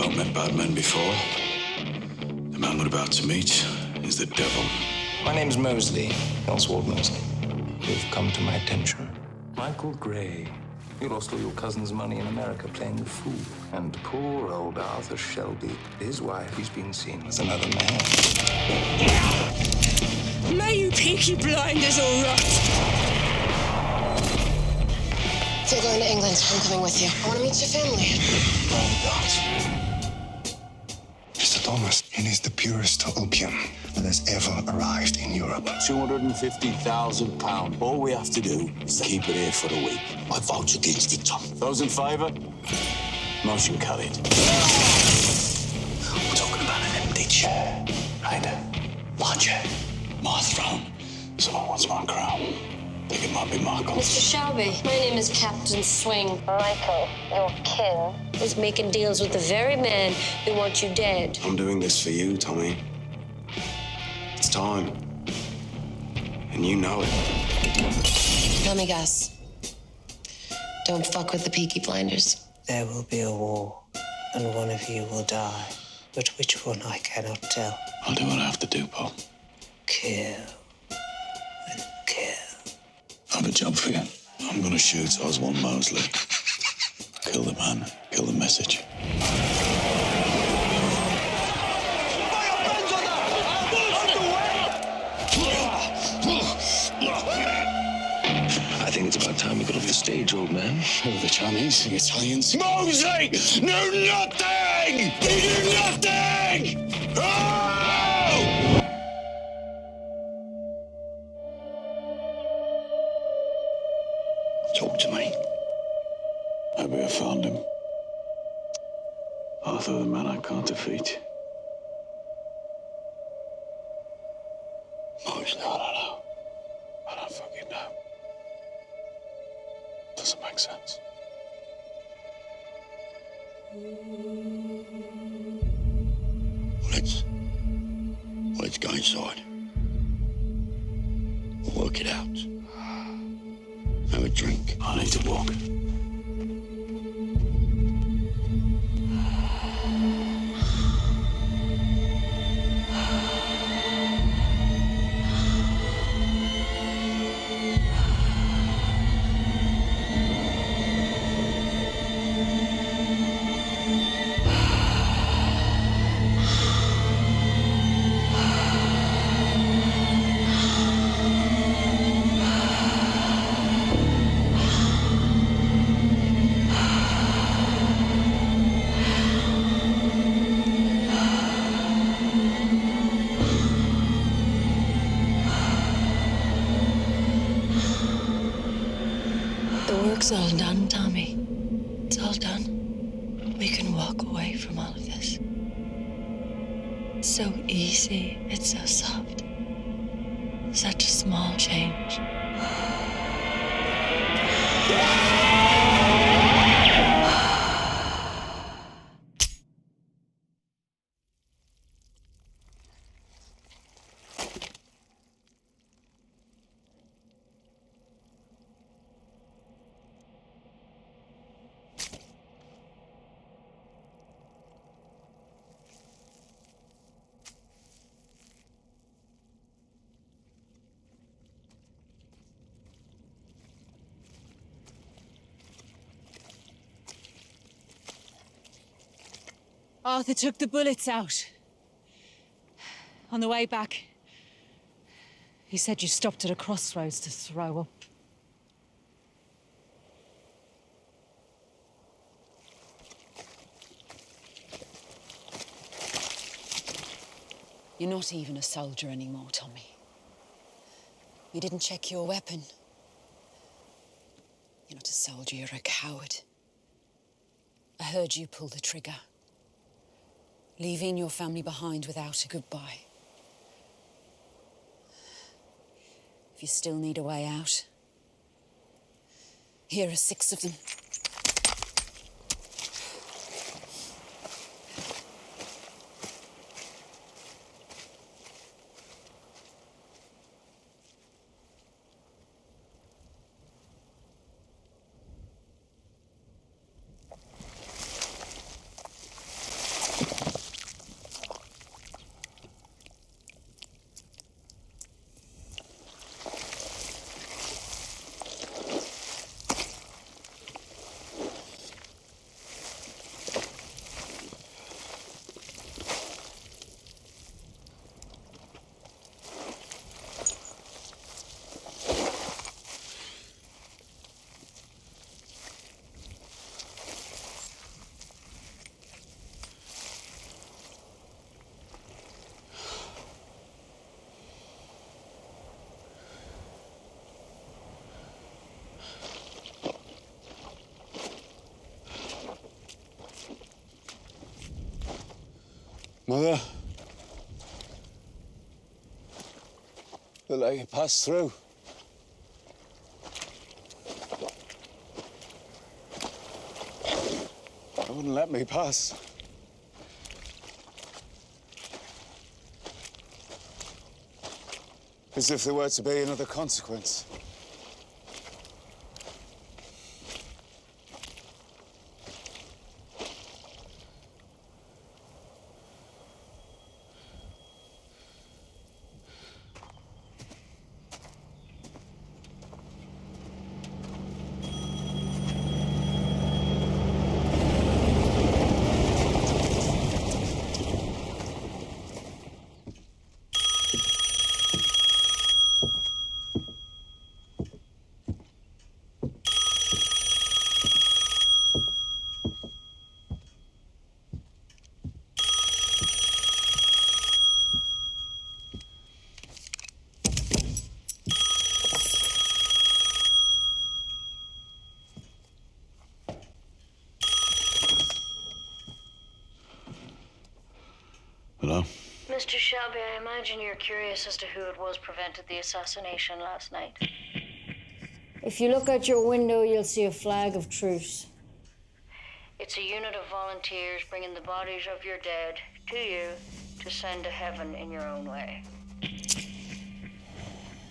not met bad men before. The man we're about to meet is the devil. My name's Mosley, Oswald Mosley. You've come to my attention. Michael Gray. You lost all your cousin's money in America playing the fool. And poor old Arthur Shelby, his wife, he's been seen with another man. May you Peaky Blinders all rot. If you're going to England, I'm coming with you. I want to meet your family. Oh, God. Mr. Thomas, it is the purest opium that has ever arrived in Europe. £250,000. All we have to do is keep it here for a week. I vote against it, Tom. Those in favour? Motion carried. We're talking about an empty chair, right? My chair, my throne. Someone wants my crown. Think it might be Michael. Mr. Shelby, my name is Captain Swing. Michael, your kin, is making deals with the very man who wants you dead. I'm doing this for you, Tommy. It's time. And you know it. Let me guess. Don't fuck with the Peaky Blinders. There will be a war, and one of you will die. But which one I cannot tell. I'll do what I have to do, Paul. Kill and kill. I have a job for you. I'm gonna shoot Oswald Mosley. Kill the man, kill the message. I think it's about time we got off the stage, old man. The Chinese, the Italians. Mosley! Do nothing! You do nothing! Oh! Talk to me. Maybe I found him. Arthur, the man I can't defeat. Mosley, I don't know. I don't fucking know. Doesn't make sense. Let's go inside. We'll work it out. Have a drink. I need to walk. It's all done, Tommy. It's all done. We can walk away from all of this. It's so easy. It's so soft. Such a small change. Arthur took the bullets out. On the way back, he said you stopped at a crossroads to throw up. You're not even a soldier anymore, Tommy. You didn't check your weapon. You're not a soldier, you're a coward. I heard you pull the trigger. Leaving your family behind without a goodbye. If you still need a way out, here are 6 of them. Mother? Look like you passed through. They wouldn't let me pass. As if there were to be another consequence. Hello? Mr. Shelby, I imagine you're curious as to who it was prevented the assassination last night. If you look out your window, you'll see a flag of truce. It's a unit of volunteers bringing the bodies of your dead to you to send to heaven in your own way.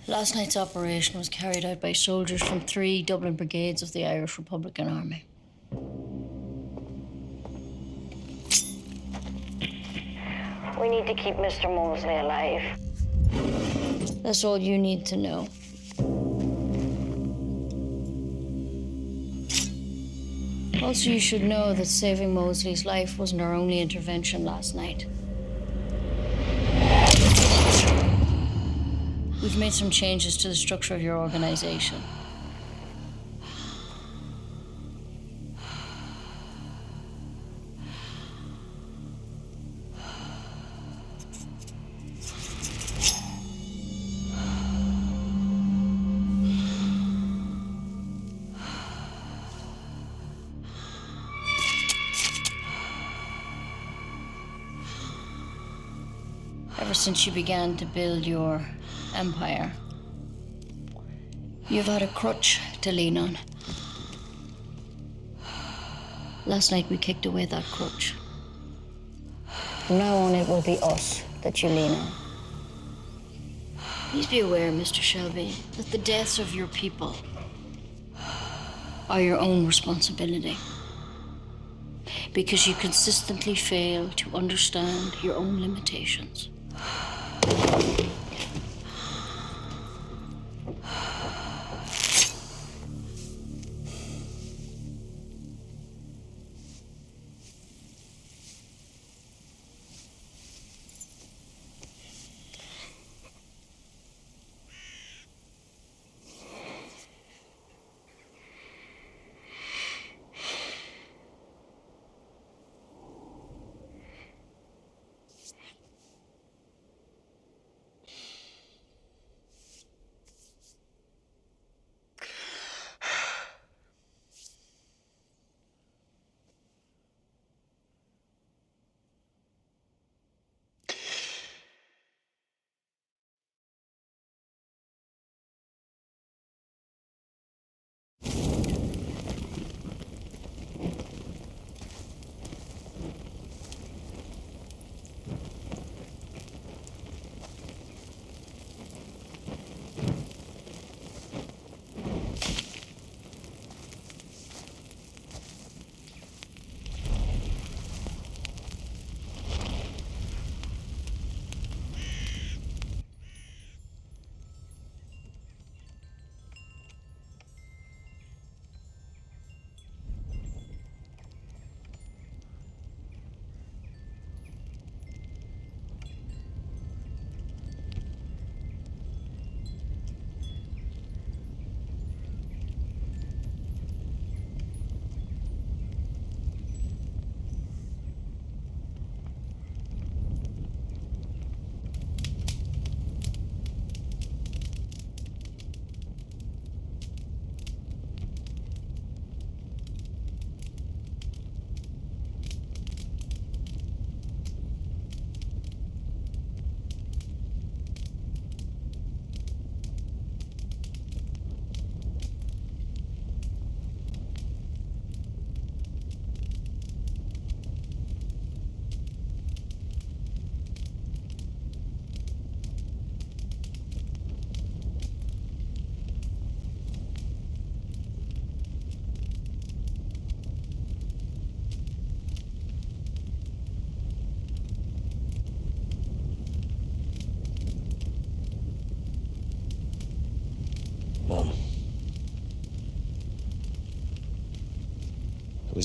Last night's operation was carried out by soldiers from 3 Dublin brigades of the Irish Republican Army. We need to keep Mr. Mosley alive. That's all you need to know. Also, you should know that saving Mosley's life wasn't our only intervention last night. We've made some changes to the structure of your organization. Ever since you began to build your empire, you've had a crutch to lean on. Last night we kicked away that crutch. From now on, it will be us that you lean on. Please be aware, Mr. Shelby, that the deaths of your people are your own responsibility. Because you consistently fail to understand your own limitations.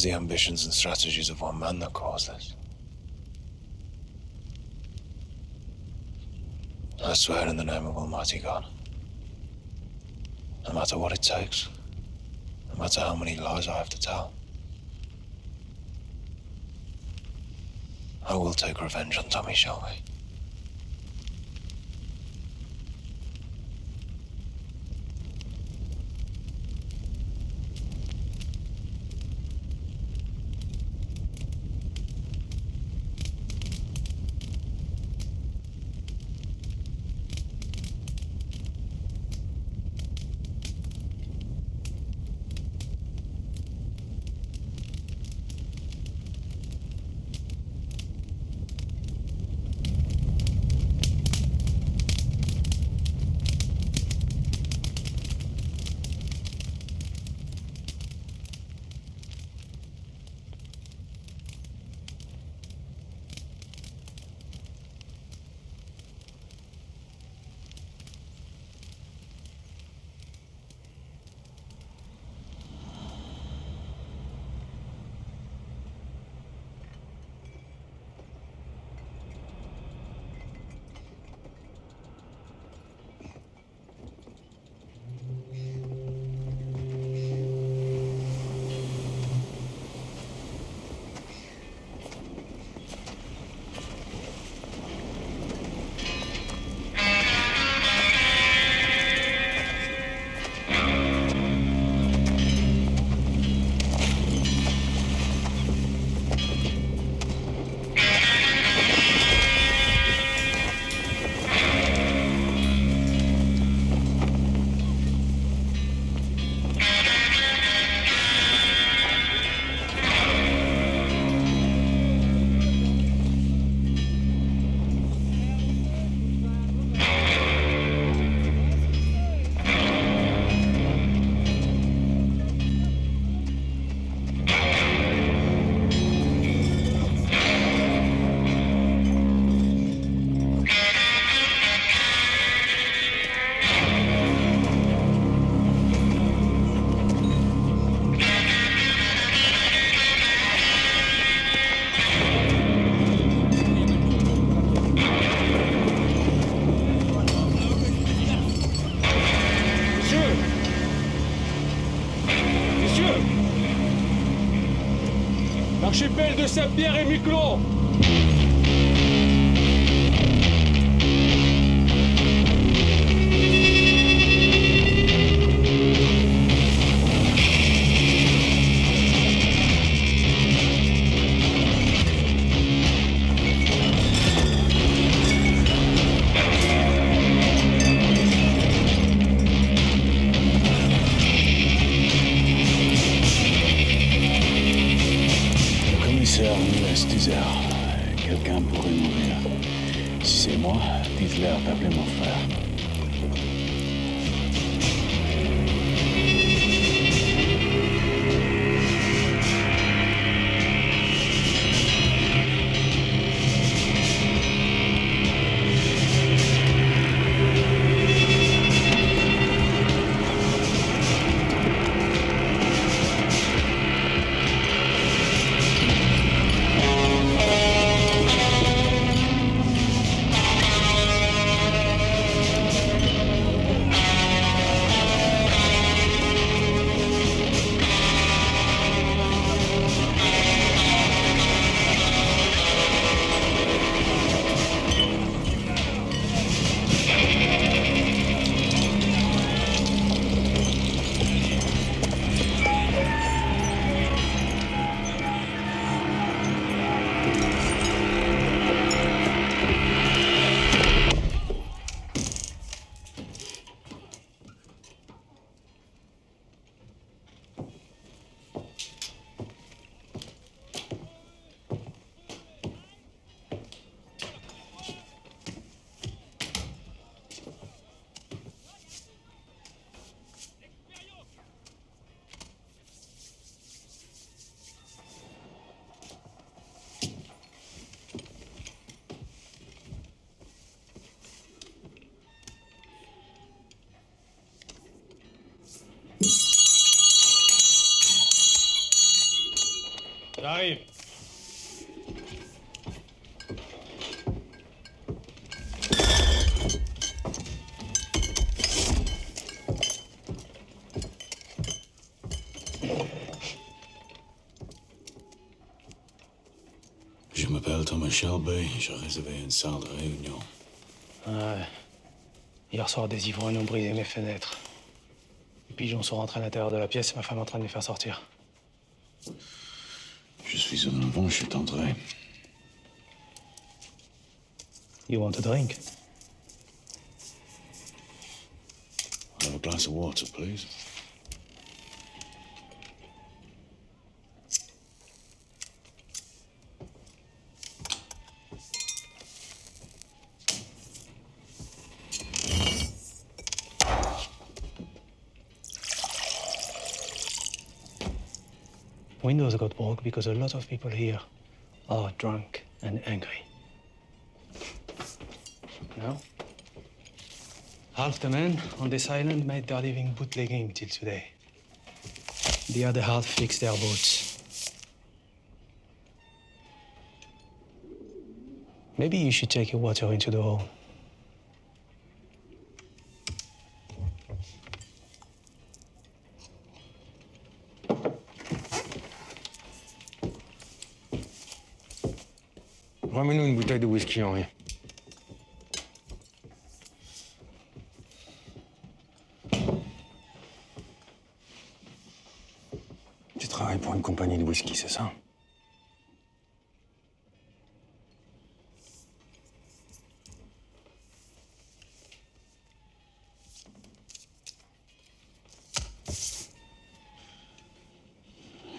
was the ambitions and strategies of one man that caused this. I swear in the name of Almighty God, no matter what it takes, no matter how many lies I have to tell, I will take revenge on Tommy Shelby. L'archipel de Saint-Pierre est mi-clos. Quelqu'un pourrait mourir. Si c'est moi, dites-leur d'appeler mon frère. J'arrive. Je m'appelle Thomas Shelby, j'ai réservé une salle de réunion. Ouais. Hier soir, des ivrognes ont brisé mes fenêtres. Les pigeons sont rentrés à l'intérieur de la pièce et ma femme est en train de les faire sortir. Je suis un enfant, je suis entré. You want a drink? I'll have a glass of water, please. Windows got broke because a lot of people here are drunk and angry. Now, half the men on this island made their living bootlegging till today. The other half fixed their boats. Maybe you should take your water into the hole. Remets-nous une bouteille de whisky, Henri. Tu travailles pour une compagnie de whisky, c'est ça?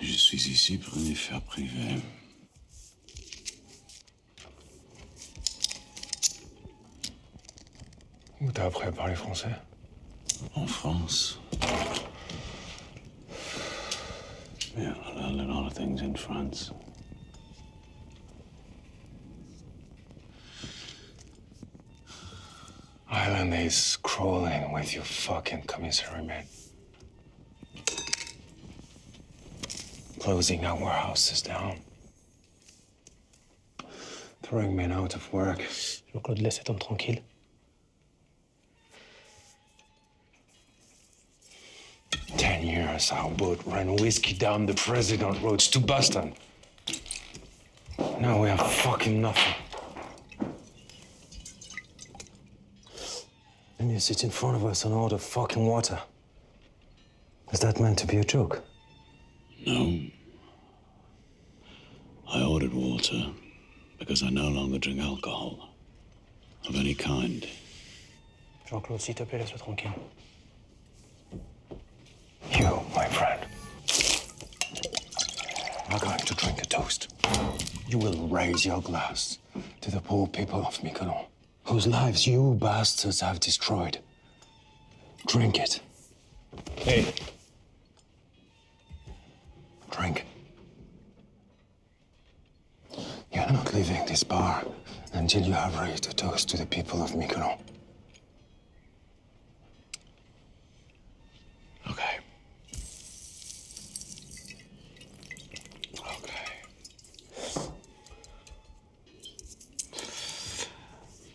Je suis ici pour une affaire privée. Où t'as appris à parler français? En France. Yeah, I learned a lot of things in France. Ireland is crawling with your fucking commissary, man. Closing our warehouses down. Throwing men out of work. Jean-Claude, laisse cet homme tranquille. Years, our boat ran whiskey down the president roads to Boston. Now we have fucking nothing. And you sit in front of us and order fucking water. Is that meant to be a joke? No. I ordered water because I no longer drink alcohol of any kind. Jean-Claude, s'il te plaît, laisse-le tranquille. You, my friend, are going to drink a toast. You will raise your glass to the poor people of Mykonos, whose lives you bastards have destroyed. Drink it. Hey. Drink. You're not leaving this bar until you have raised a toast to the people of Mykonos. Okay.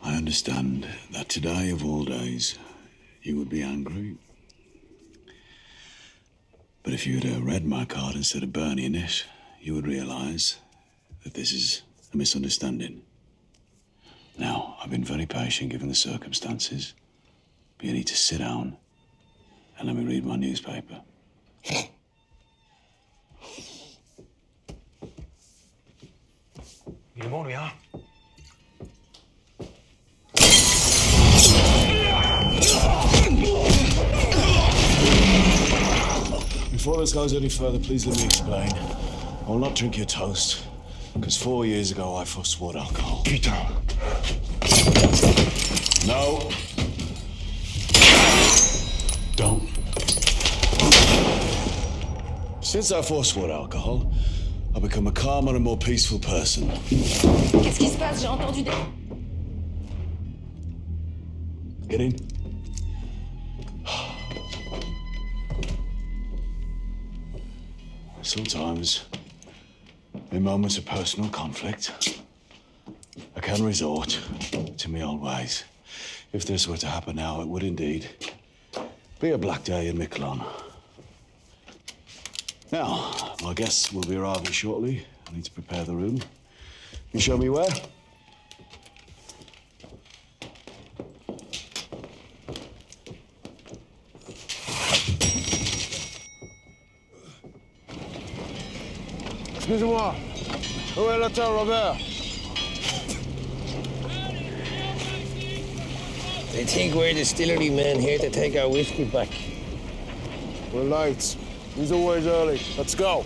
I understand that today of all days, you would be angry. But if you had read my card instead of burning it, you would realize that this is a misunderstanding. Now, I've been very patient given the circumstances, but you need to sit down and let me read my newspaper. Il est bon, lui, hein? Before this goes any further, please let me explain. I will not drink your toast, because 4 years ago I forswore alcohol. Putain. No. Don't. Since I forswore alcohol, I've become a calmer and more peaceful person. Qu'est-ce qui se passe? J'ai entendu des... Get in. Sometimes In moments of personal conflict, I can resort to my old ways. If this were to happen now, it would indeed be a black day in Miquelon. Now, my guests will be arriving shortly. I need to prepare the room. Can you show me where? Excusez-moi. Où est l'hôtel Robert? They think we're distillery men here to take our whiskey back. We're late. He's always early. Let's go.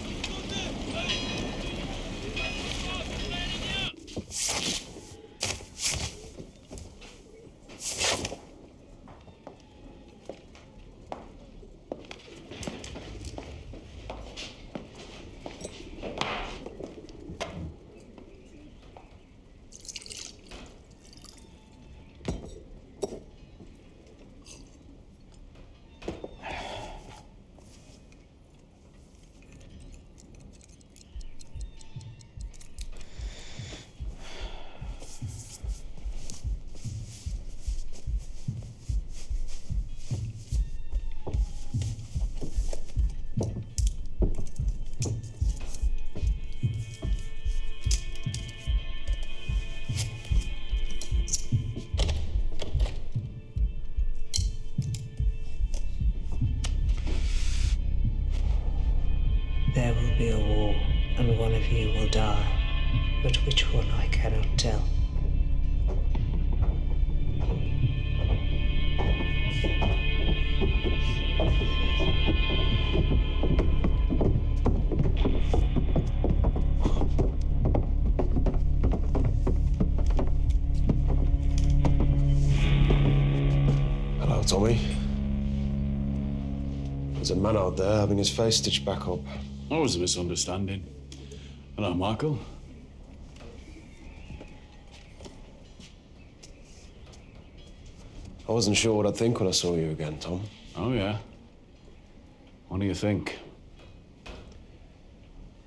There will be a war, and one of you will die. But which one I cannot tell. Hello, Tommy. There's a man out there having his face stitched back up. That was a misunderstanding. Hello, Michael. I wasn't sure what I'd think when I saw you again, Tom. Oh, yeah? What do you think?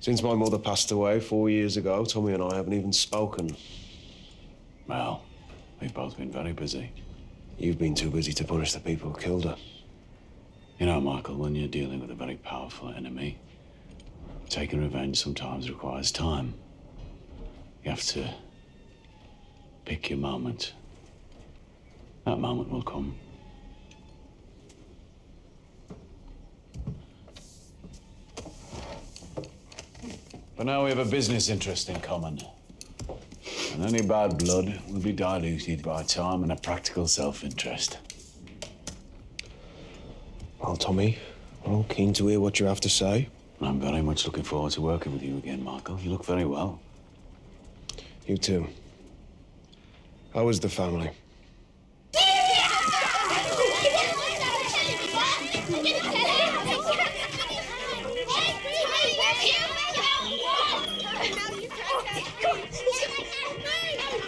Since my mother passed away 4 years ago, Tommy and I haven't even spoken. Well, we've both been very busy. You've been too busy to punish the people who killed her. You know, Michael, when you're dealing with a very powerful enemy, taking revenge sometimes requires time. You have to pick your moment. That moment will come. But now we have a business interest in common. And any bad blood will be diluted by time and a practical self-interest. Well, Tommy, I'm keen to hear what you have to say. I'm very much looking forward to working with you again, Michael. You look very well. You too. How is the family?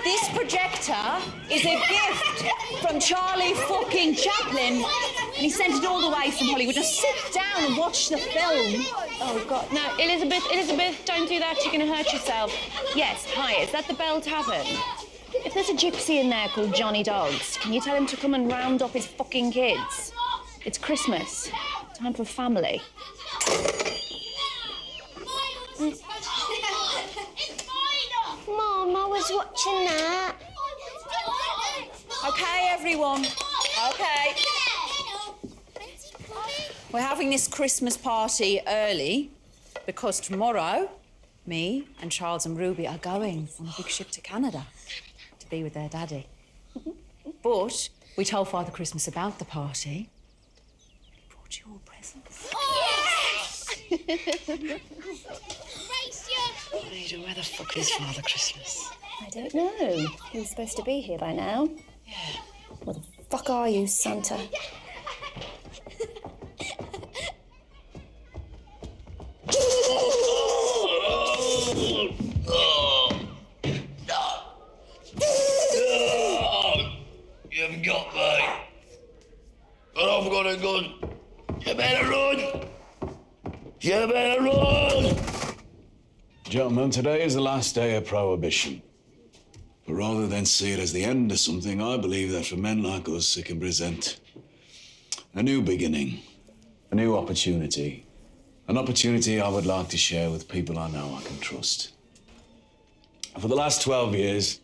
This projector is a gift from Charlie fucking Chaplin. And he sent it all the way from Hollywood. Now sit down and watch the film. Oh, God. No, Elizabeth, don't do that. You're going to hurt yourself. Yes, hi, is that the Bell Tavern? If there's a gypsy in there called Johnny Dogs, can you tell him to come and round up his fucking kids? It's Christmas. Time for family. Mom, I was watching that. OK, everyone. OK. We're having this Christmas party early because tomorrow, me and Charles and Ruby are going on a big ship to Canada to be with their daddy. But we told Father Christmas about the party. He brought you all presents. Ada, where the fuck is Father Christmas? I don't know. He was supposed to be here by now. Yeah. Where the fuck are you, Santa? You haven't got me. But I've got a gun. You better run. You better run. Gentlemen, gentlemen, today is the last day of Prohibition. But rather than see it as the end of something, I believe that for men like us, it can present a new beginning, a new opportunity. An opportunity I would like to share with people I know I can trust. For the last 12 years,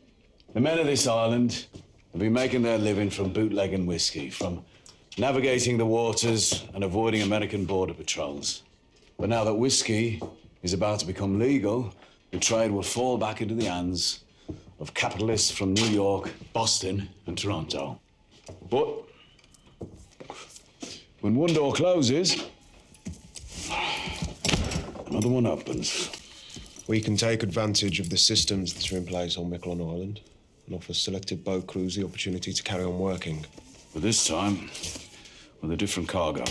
the men of this island have been making their living from bootlegging whiskey, from navigating the waters and avoiding American border patrols. But now that whiskey is about to become legal, the trade will fall back into the hands of capitalists from New York, Boston, and Toronto. But when one door closes, another one opens. We can take advantage of the systems that are in place on Miquelon Island and offer selected boat crews the opportunity to carry on working. But this time, with a different cargo.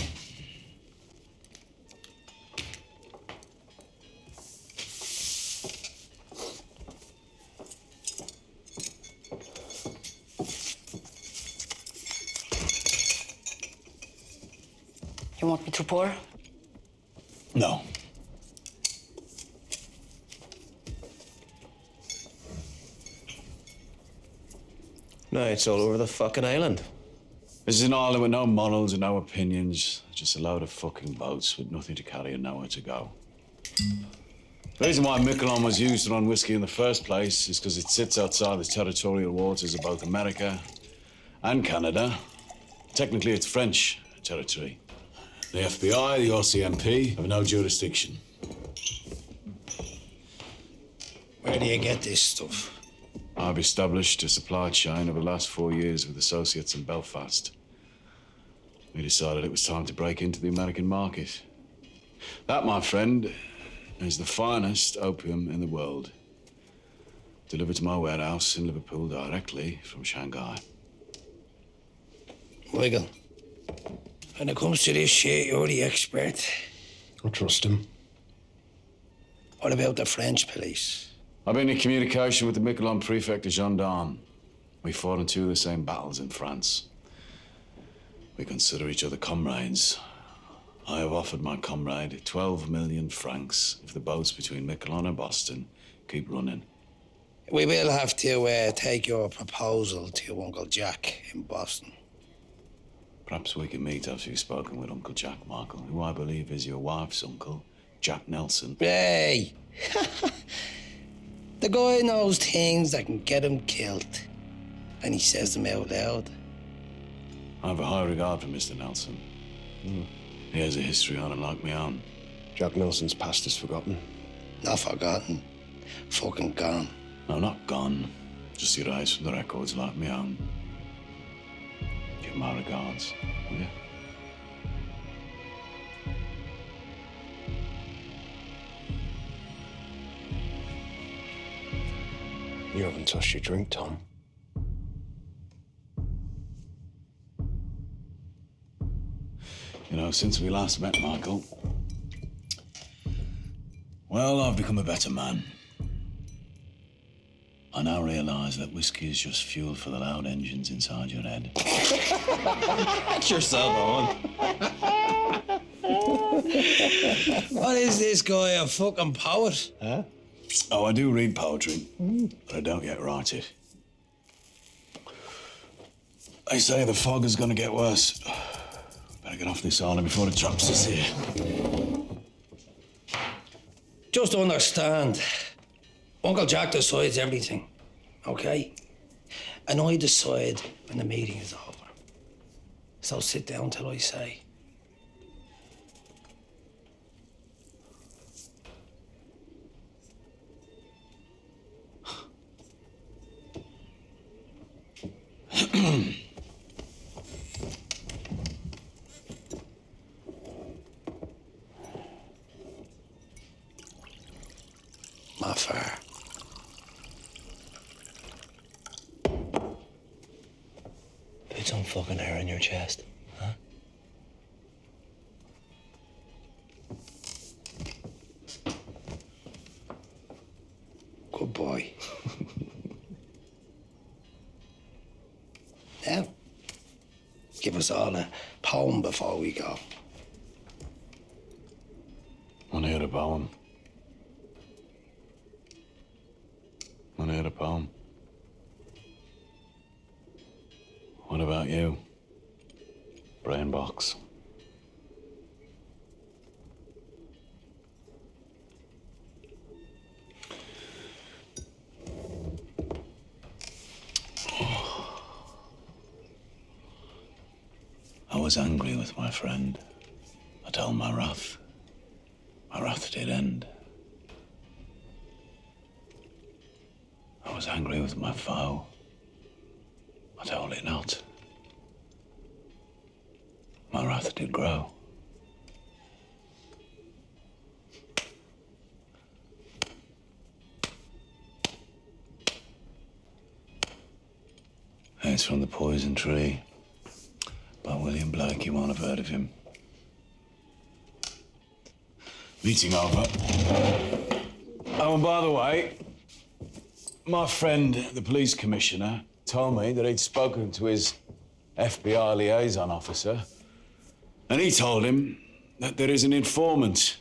You want me to pour? No. No, it's all over the fucking island. This is an island with no morals and no opinions. Just a load of fucking boats with nothing to carry and nowhere to go. The reason why Miquelon was used to run whiskey in the first place is because it sits outside the territorial waters of both America and Canada. Technically, it's French territory. The FBI, the RCMP have no jurisdiction. Where do you get this stuff? I've established a supply chain over the last 4 years with associates in Belfast. We decided it was time to break into the American market. That, my friend, is the finest opium in the world. Delivered to my warehouse in Liverpool directly from Shanghai. Wiggle. When it comes to this shit, you're the expert. I trust him. What about the French police? I've been in communication with the Miquelon prefect of gendarmes. We fought in 2 of the same battles in France. We consider each other comrades. I have offered my comrade 12 million francs if the boats between Miquelon and Boston keep running. We will have to take your proposal to your Uncle Jack in Boston. Perhaps we can meet after you've spoken with Uncle Jack, Michael, who I believe is your wife's uncle, Jack Nelson. Hey! The guy knows things that can get him killed, and he says them out loud. I have a high regard for Mr. Nelson. He has a history on him like my own. Jack Nelson's past is forgotten. Not forgotten. Fucking gone. No, not gone. Just erased from the records like my own. Give my regards, will you? You haven't touched your drink, Tom. You know, since we last met, Michael, well, I've become a better man. I now realise that whiskey is just fuel for the loud engines inside your head. That's yourself on. What is this guy, a fucking poet? Huh? Oh, I do read poetry, but I don't yet write it. They say the fog is going to get worse. Better get off this island before it drops us here. Just understand, Uncle Jack decides everything, okay? And I decide when the meeting is over. So sit down till I say. My fire. Put some fucking hair in your chest, huh? Good boy. Now, give us all a poem before we go. Want to hear a poem? poem. What about you? Brain box. I was angry with my friend. I told my wrath. My wrath did end. I was angry with my foe. I told it not. My wrath did grow. It's from The Poison Tree by William Blake. You won't have heard of him. Meeting over. Oh, and by the way, my friend, the police commissioner, told me that he'd spoken to his FBI liaison officer, and he told him that there is an informant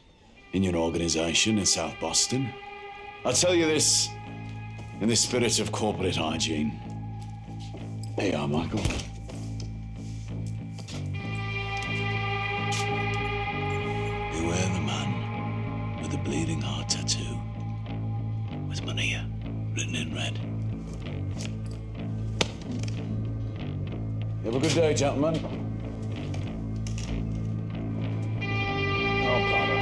in your organization in South Boston. I tell you this in the spirit of corporate hygiene. Here you are, Michael. Beware the man with the bleeding heart tattoo, with Maria written in red. You have a good day, gentlemen. Oh, Father.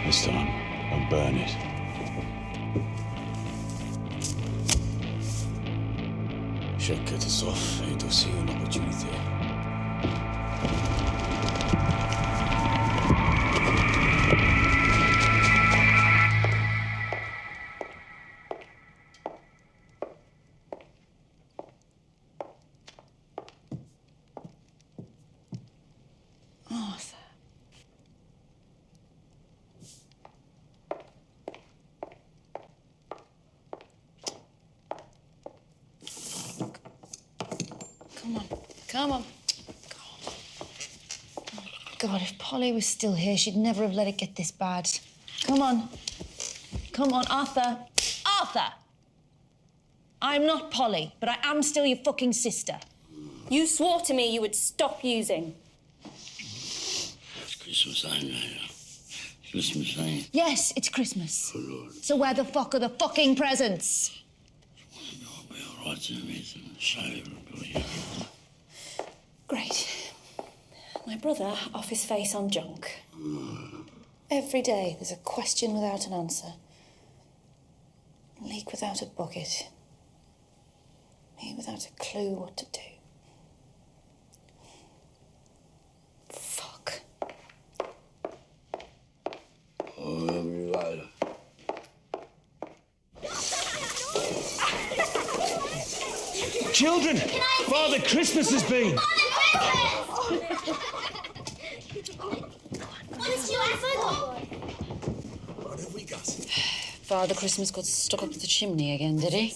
This time, I'll burn it. Chaque catastrophe est aussi une opportunité. Arthur. Come on. God, if Polly was still here, she'd never have let it get this bad. Come on. Come on, Arthur. Arthur! I'm not Polly, but I am still your fucking sister. You swore to me you would stop using. It's Christmas time now. Christmas time. Yes, it's Christmas. So where the fuck are the fucking presents? Great. My brother off his face on junk. Every day there's a question without an answer. A leak without a bucket. Me without a clue what to do. Fuck. Children, Father Christmas has been. What have we got? Father Christmas got stuck up the chimney again, did he?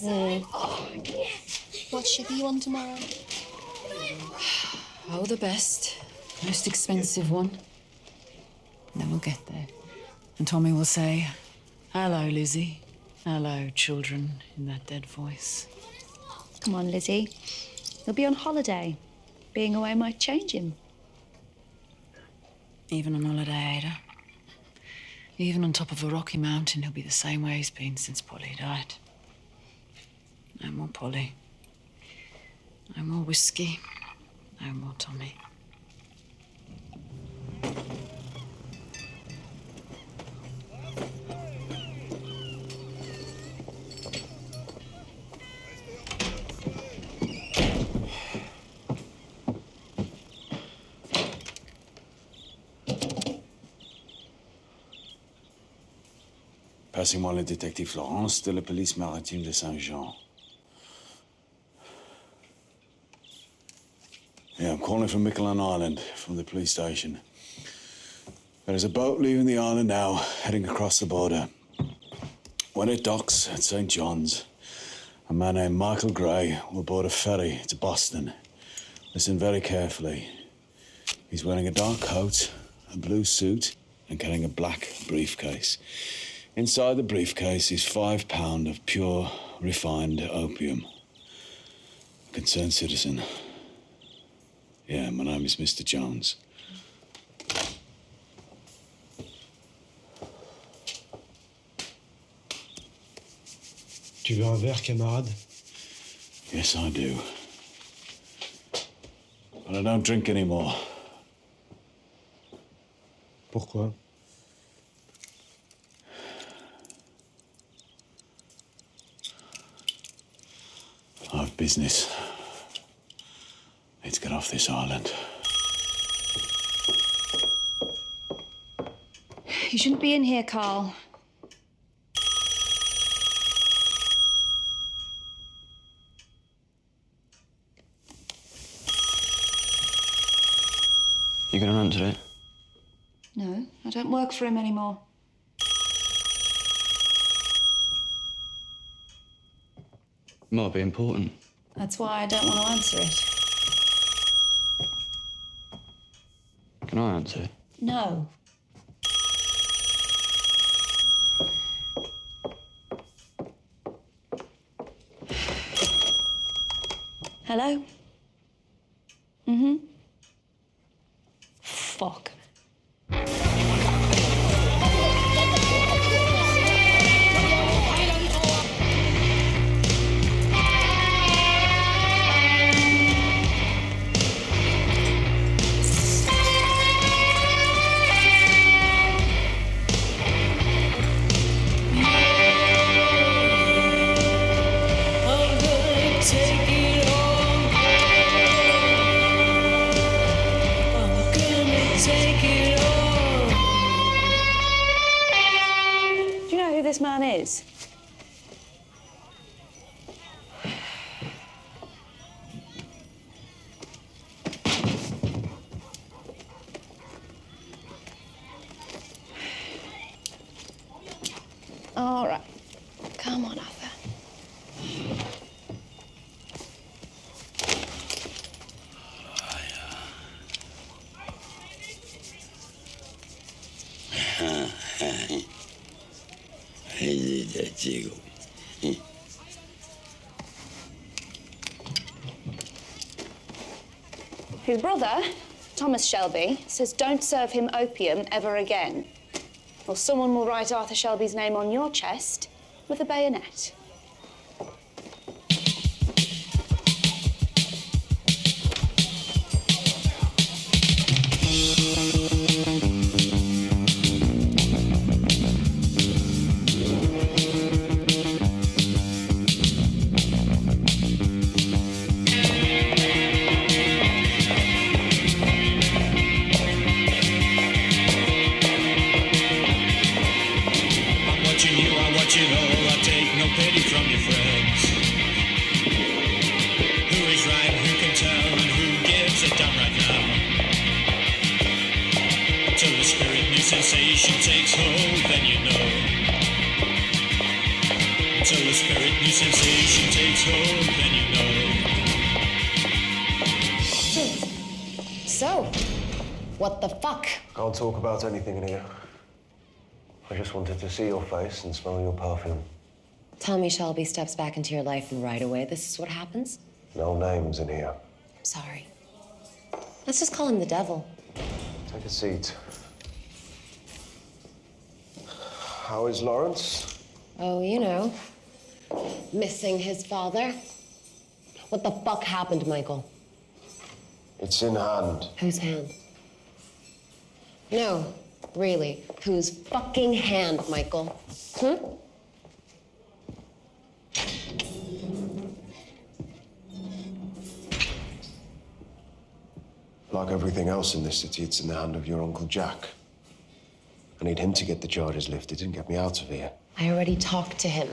What ship are you on tomorrow? Oh, the best. Most expensive one. And then we'll get there. And Tommy will say, "Hello, Lizzie. Hello, children," in that dead voice. Come on, Lizzie. He'll be on holiday. Being away might change him. Even on holiday, Ada. Even on top of a rocky mountain, he'll be the same way he's been since Polly died. No more Polly. No more whiskey. No more Tommy. Passez-moi le détective Florence de la police maritime de Saint-Jean. Yeah, I'm calling from Miquelon Island, from the police station. There is a boat leaving the island now, heading across the border. When it docks at St. John's, a man named Michael Gray will board a ferry to Boston. Listen very carefully. He's wearing a dark coat, a blue suit, and carrying a black briefcase. Inside the briefcase is £5 of pure, refined opium. A concerned citizen. Yeah, my name is Mr. Jones. Tu veux un verre, camarade? Yes, I do. But I don't drink anymore. Pourquoi? I have business. Need to get off this island. You shouldn't be in here, Carl. You gonna answer it? No, I don't work for him anymore. Might be important. That's why I don't want to answer it. Can I answer it? No. Hello? Mm-hmm. Fuck. This man is. All right. Come on, Arthur. His brother, Thomas Shelby, says don't serve him opium ever again, or someone will write Arthur Shelby's name on your chest with a bayonet. What the fuck? Can't talk about anything in here. I just wanted to see your face and smell your perfume. Tommy Shelby steps back into your life and right away, this is what happens? No names in here. I'm sorry. Let's just call him the devil. Take a seat. How is Lawrence? Oh, you know, missing his father. What the fuck happened, Michael? It's in hand. Whose hand? No, really, whose fucking hand, Michael? Like everything else in this city, it's in the hand of your Uncle Jack. I need him to get the charges lifted and get me out of here. I already talked to him.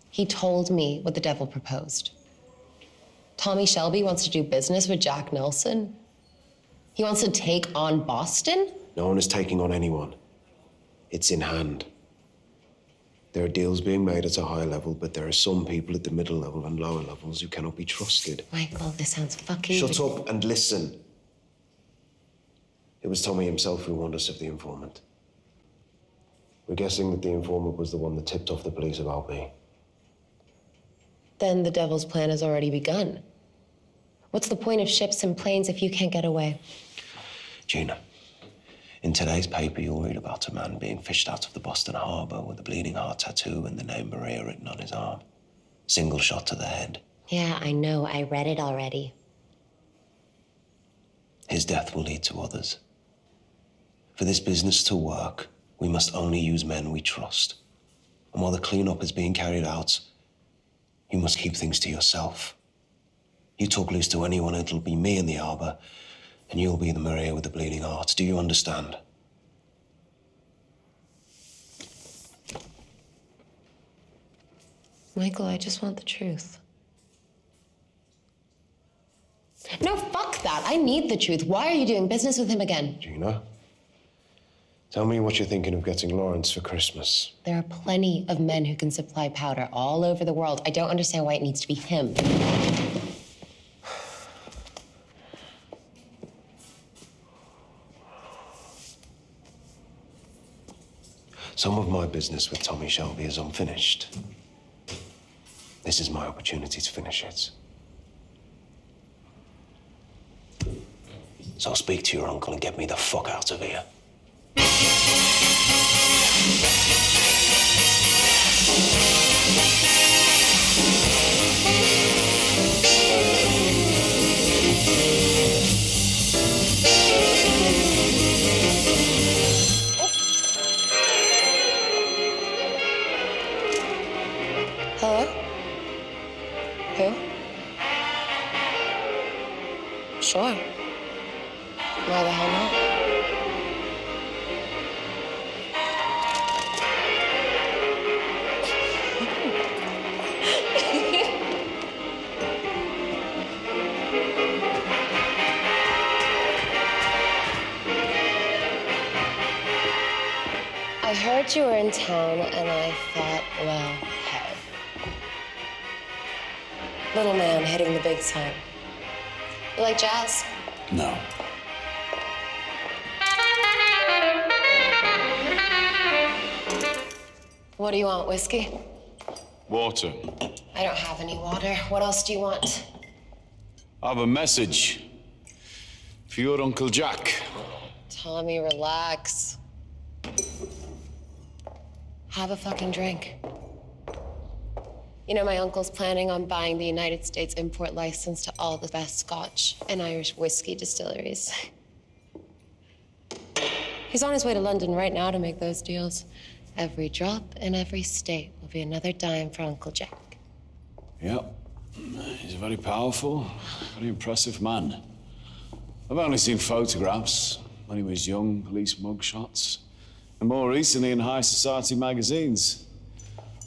He told me what the devil proposed. Tommy Shelby wants to do business with Jack Nelson. He wants to take on Boston? No one is taking on anyone. It's in hand. There are deals being made at a high level, but there are some people at the middle level and lower levels who cannot be trusted. Michael, this sounds fucking... Shut up and listen. It was Tommy himself who warned us of the informant. We're guessing that the informant was the one that tipped off the police about me. Then the devil's plan has already begun. What's the point of ships and planes if you can't get away? Gina, in today's paper, you'll read about a man being fished out of the Boston Harbor with a bleeding heart tattoo and the name Maria written on his arm. Single shot to the head. Yeah, I know. I read it already. His death will lead to others. For this business to work, we must only use men we trust. And while the cleanup is being carried out, you must keep things to yourself. You talk loose to anyone, it'll be me in the harbor, and you'll be the Maria with the bleeding heart. Do you understand? Michael, I just want the truth. No, fuck that. I need the truth. Why are you doing business with him again? Gina, tell me what you're thinking of getting Lawrence for Christmas. There are plenty of men who can supply powder all over the world. I don't understand why it needs to be him. Some of my business with Tommy Shelby is unfinished. This is my opportunity to finish it. So speak to your uncle and get me the fuck out of here. Hello? Who? Sure. Why the hell not? I heard you were in town, and I thought, well, hey. Little man hitting the big time. You like jazz? No. What do you want, whiskey? Water. I don't have any water. What else do you want? I have a message for your Uncle Jack. Tommy, relax. Have a fucking drink. You know, my uncle's planning on buying the United States import license to all the best Scotch and Irish whiskey distilleries. He's on his way to London right now to make those deals. Every drop in every state will be another dime for Uncle Jack. Yep. He's a very powerful, very impressive man. I've only seen photographs when he was young, police mugshots, and more recently in high society magazines.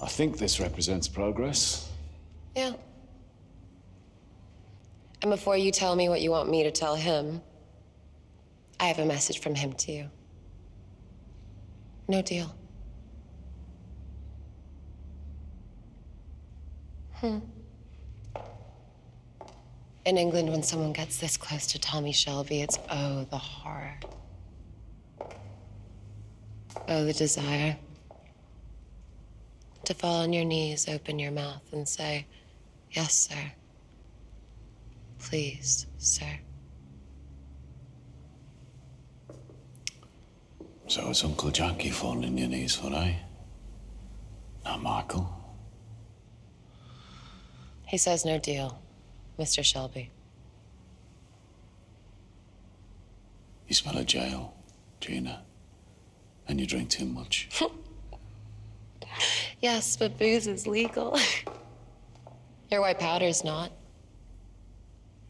I think this represents progress. Yeah. And before you tell me what you want me to tell him, I have a message from him to you. No deal. In England, when someone gets this close to Tommy Shelby, it's, oh, the horror. Oh, the desire. To fall on your knees, open your mouth, and say, yes, sir. Please, sir. So it's Uncle Jack you falling on your knees for, eh? Not Michael. He says no deal, Mr. Shelby. You smell of jail, Gina. And you drink too much. Yes, but booze is legal. Your white powder's not.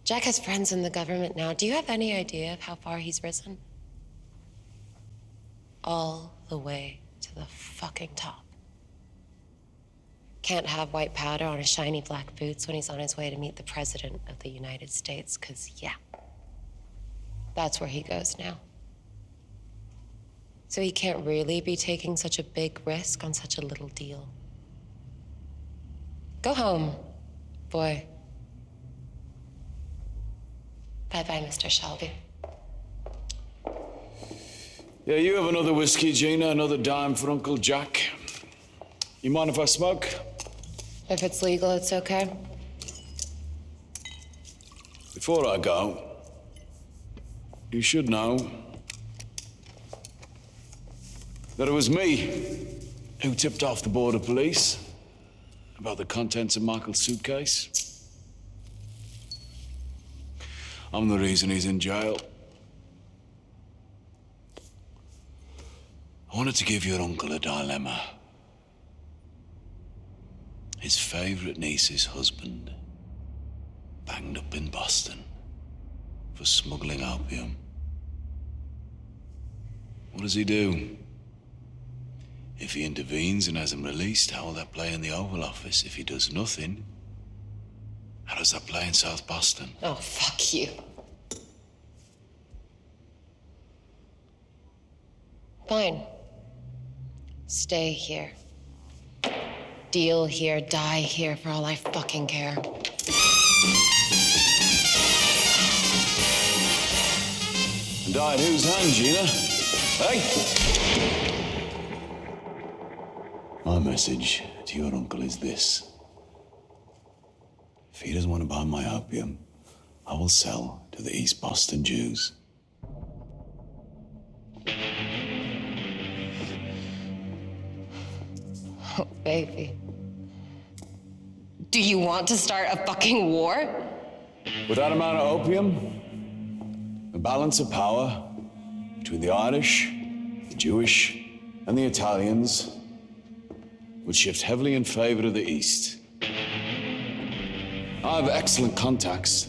Jack has friends in the government now. Do you have any idea of how far he's risen? All the way to the fucking top. Can't have white powder on his shiny black boots when he's on his way to meet the President of the United States, 'cause, yeah, that's where he goes now. So he can't really be taking such a big risk on such a little deal. Go home, boy. Bye-bye, Mr. Shelby. Yeah, you have another whiskey, Gina, another dime for Uncle Jack. You mind if I smoke? If it's legal, it's okay. Before I go, you should know that it was me who tipped off the border police about the contents of Michael's suitcase. I'm the reason he's in jail. I wanted to give your uncle a dilemma. His favorite niece's husband banged up in Boston for smuggling opium. What does he do? If he intervenes and has him released, how will that play in the Oval Office? If he does nothing, how does that play in South Boston? Oh, fuck you. Fine. Stay here. Deal here, die here, for all I fucking care. And die at whose hand, Gina? Hey? My message to your uncle is this. If he doesn't want to buy my opium, I will sell to the East Boston Jews. Oh, baby. Do you want to start a fucking war? With that amount of opium, the balance of power between the Irish, the Jewish, and the Italians would shift heavily in favor of the East. I have excellent contacts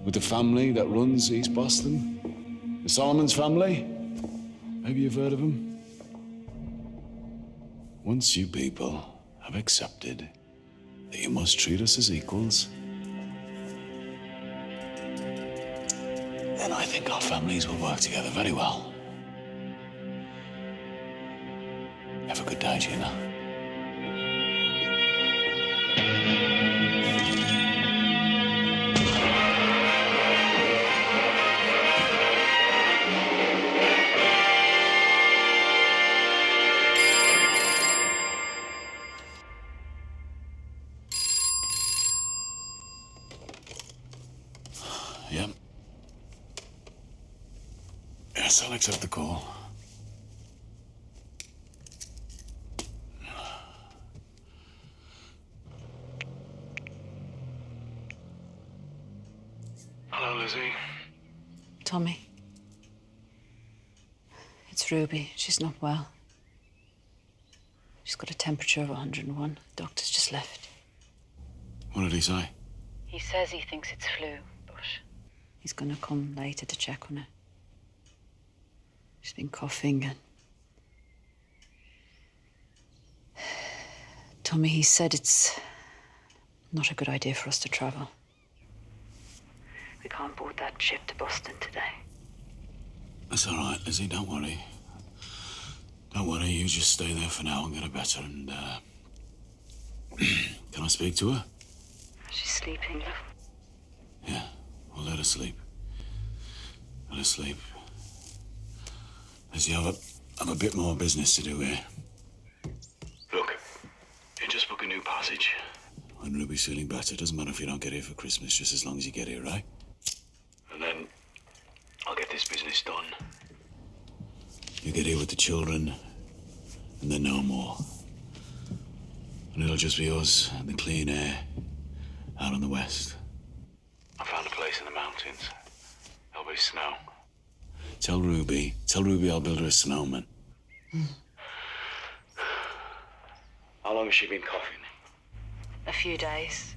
with the family that runs East Boston. The Solomons family. Maybe you've heard of them. Once you people have accepted that you must treat us as equals, then I think our families will work together very well. Have a good day, Gina. Yep. Yes, I'll accept the call. Hello, Lizzie. Tommy. It's Ruby. She's not well. She's got a temperature of 101. The doctor's just left. What did he say? He says he thinks it's flu, but he's gonna come later to check on her. She's been coughing and... Tommy, he said it's not a good idea for us to travel. We can't board that ship to Boston today. That's all right, Lizzie. Don't worry. Don't worry. You just stay there for now and get her better. And can I speak to her? She's sleeping, love. Yeah. Well, let her sleep. Let her sleep. Lizzie, I've a bit more business to do here. Look, you just book a new passage. When Ruby's feeling better, doesn't matter if you don't get here for Christmas, just as long as you get here, right? And then I'll get this business done. You get here with the children, and then no more. And it'll just be us and the clean air out in the west. I found a place in the mountains. There'll be snow. Tell Ruby I'll build her a snowman. How long has she been coughing? A few days.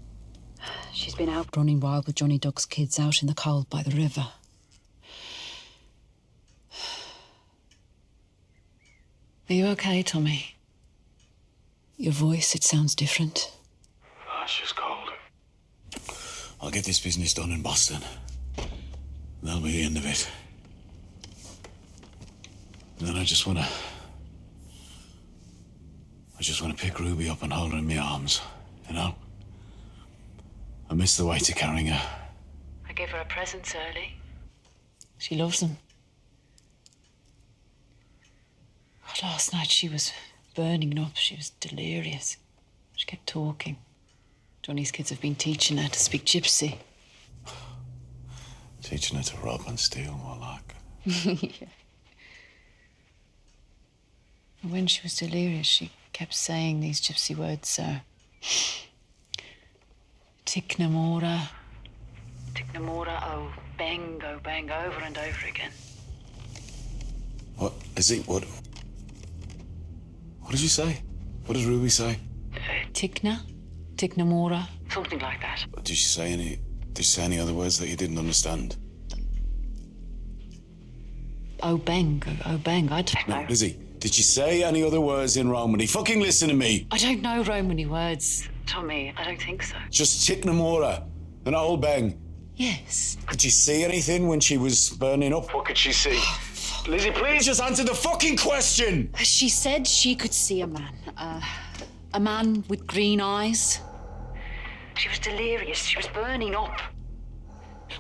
She's been out running wild with Johnny Duck's kids out in the cold by the river. Are you okay, Tommy? Your voice, it sounds different. Oh, it's just cold. I'll get this business done in Boston. That'll be the end of it. And then I just wanna pick Ruby up and hold her in my arms, you know? I miss the weight of carrying her. I gave her a present early. She loves them. Last night she was burning up. She was delirious. She kept talking. Johnny's kids have been teaching her to speak gypsy. Teaching her to rob and steal, more like. Yeah. And when she was delirious, she kept saying these gypsy words, Tiknamora. Tiknamora, oh bang, over and over again. What is it? What did you say? What did Ruby say? Tiknamora. Something like that. Did she say any other words that you didn't understand? Oh bang, I don't know. No, Lizzie, did you say any other words in Romany? Fucking listen to me. I don't know Romany words, Tommy. I don't think so. Just Tiknamora and old bang. Yes. Did you see anything when she was burning up? What could she see? Lizzie, please just answer the fucking question! She said she could see a man with green eyes. She was delirious. She was burning up.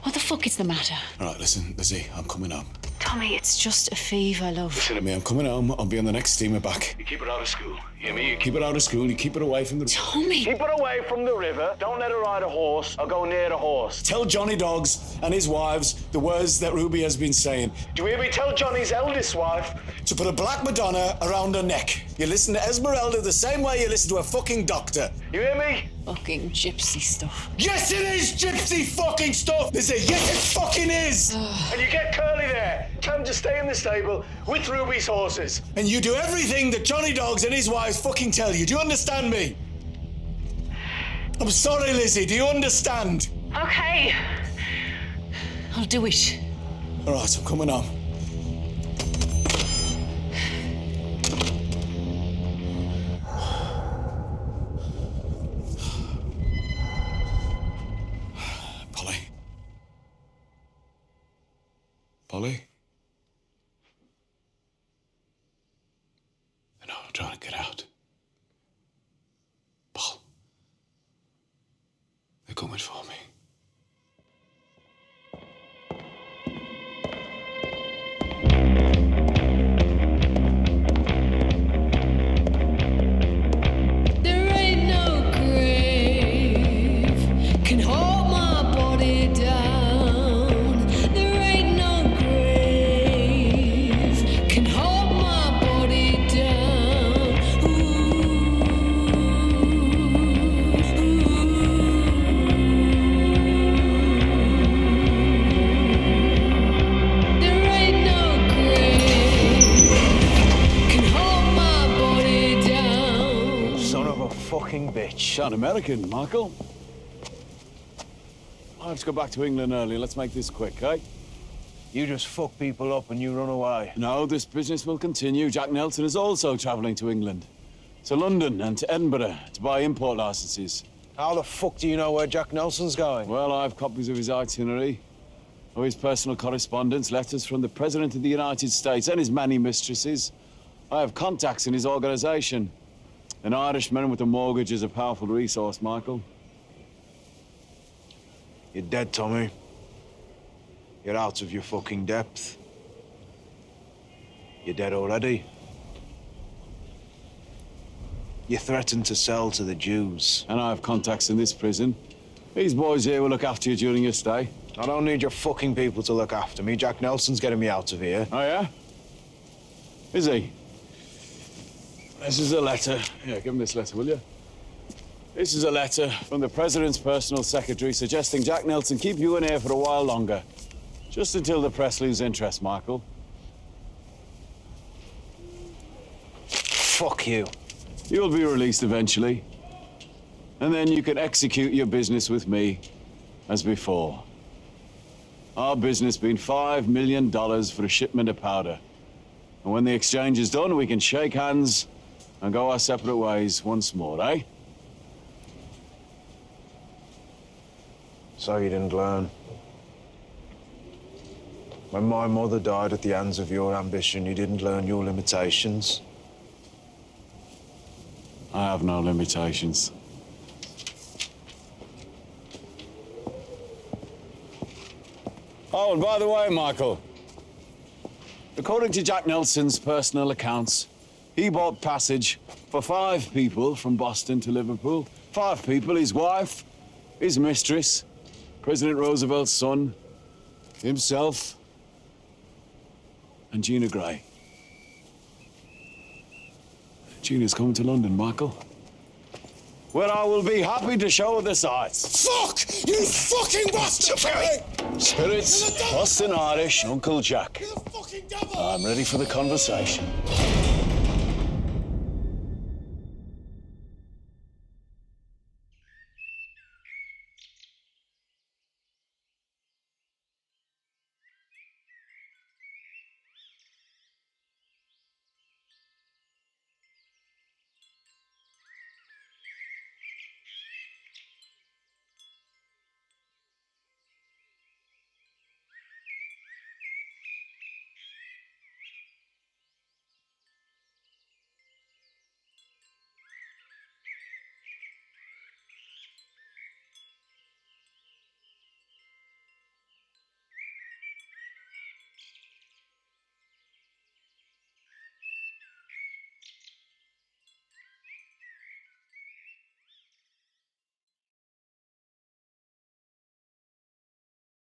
What the fuck is the matter? All right, listen, Lizzie, I'm coming home. Tommy, it's just a fever, love. Listen to me, I'm coming home. I'll be on the next steamer back. You keep her out of school. You hear me? You keep her out of school. You keep her away from the... Tommy! Keep her away from the river. Don't let her ride a horse or go near the horse. Tell Johnny Dogs and his wives the words that Ruby has been saying. Do you hear me? Tell Johnny's eldest wife to put a black Madonna around her neck. You listen to Esmeralda the same way you listen to a fucking doctor. You hear me? Fucking gypsy stuff. Yes, it is gypsy fucking stuff! Lizzie, yes, it fucking is! And you get Curly there. Tell him to stay in the stable with Ruby's horses. And you do everything that Johnny Dogs and his wives fucking tell you. Do you understand me? I'm sorry, Lizzie. Do you understand? Okay. I'll do it. All right, I'm coming home. Polly? I know, I'm trying to get out. Paul. They're coming for me. There ain't no grave can hold my body down. There ain't no grave can hold my body down. There ain't no grave can hold my body down. Son of a fucking bitch. Sound American, Michael. I have to go back to England early. Let's make this quick, eh? You just fuck people up and you run away. No, this business will continue. Jack Nelson is also travelling to England. To London and to Edinburgh to buy import licenses. How the fuck do you know where Jack Nelson's going? Well, I have copies of his itinerary, of his personal correspondence, letters from the President of the United States and his many mistresses. I have contacts in his organisation. An Irishman with a mortgage is a powerful resource, Michael. You're dead, Tommy. You're out of your fucking depth. You're dead already. You threatened to sell to the Jews. And I have contacts in this prison. These boys here will look after you during your stay. I don't need your fucking people to look after me. Jack Nelson's getting me out of here. Oh, yeah? Is he? This is a letter. Yeah, give him this letter, will you? This is a letter from the President's personal secretary suggesting Jack Nelson keep you in here for a while longer. Just until the press lose interest, Michael. Fuck you. You'll be released eventually. And then you can execute your business with me as before. Our business being $5 million for a shipment of powder. And when the exchange is done, we can shake hands and go our separate ways once more, eh? So you didn't learn. When my mother died at the hands of your ambition, you didn't learn your limitations. I have no limitations. Oh, and by the way, Michael, according to Jack Nelson's personal accounts, he bought passage for 5 people from Boston to Liverpool. 5 people, his wife, his mistress, President Roosevelt's son, himself, and Gina Gray. Gina's coming to London, Michael. Where I will be happy to show her the sights. Fuck! You fucking bastard! Spirits, Boston Irish, Uncle Jack. I'm ready for the conversation.